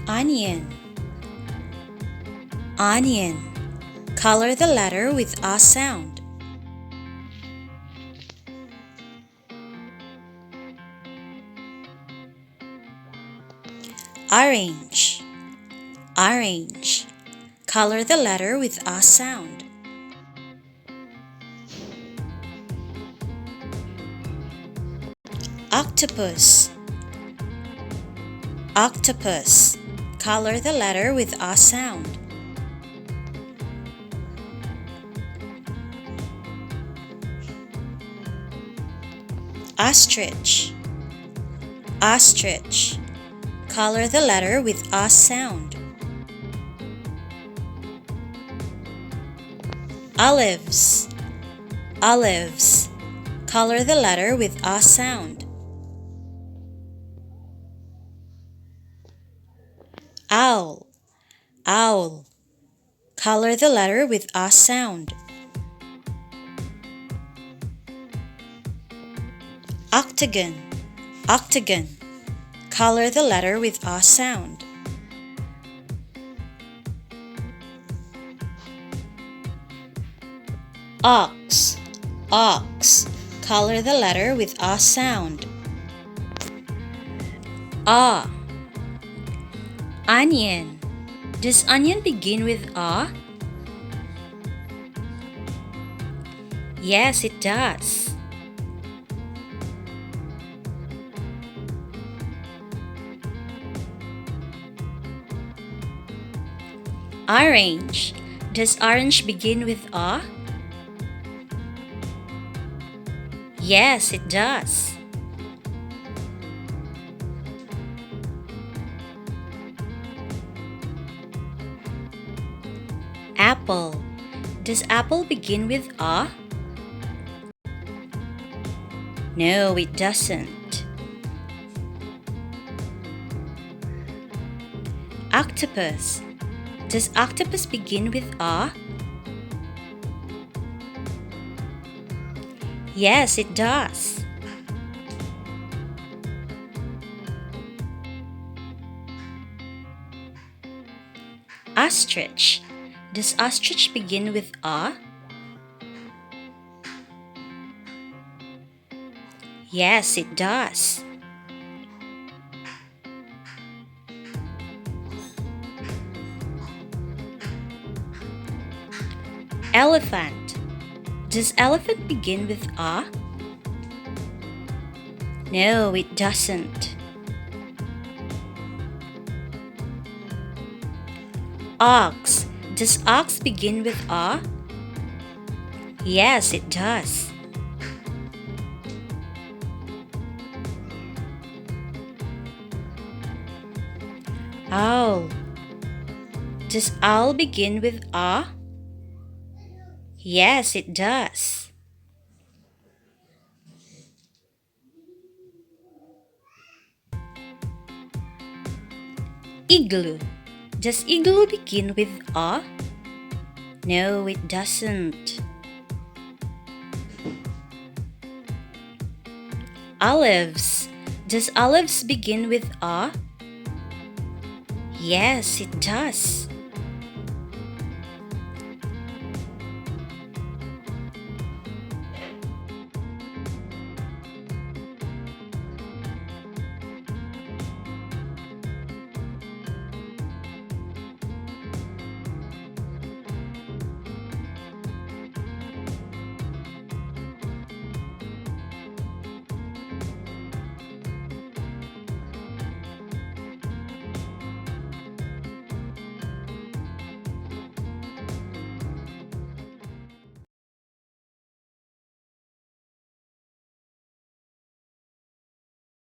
Onion. Onion. Color the letter with a sound. Orange. Orange. Color the letter with a sound. Octopus. Octopus. Color the letter with a sound. Ostrich. Ostrich. Color the letter with a sound. Olives. Olives. Color the letter with a sound. Owl. Owl. Color the letter with a sound. Octagon. Octagon. Color the letter with a sound. Ox. Ox. Color the letter with a sound. A. Onion. Does onion begin with a? Yes, it does. Orange. Does orange begin with a? Yes, it does. Apple. Does apple begin with a? No, it doesn't. Octopus. Does octopus begin with a? Yes, it does. Ostrich. Does ostrich begin with a? Yes, it does. Elephant. Does elephant begin with a? No, it doesn't. Ox. Does ox begin with a? Yes, it does. Owl. Does owl begin with a? Yes, it does. Igloo. Does igloo begin with a? No, it doesn't. Olives. Does olives begin with a? Yes, it does.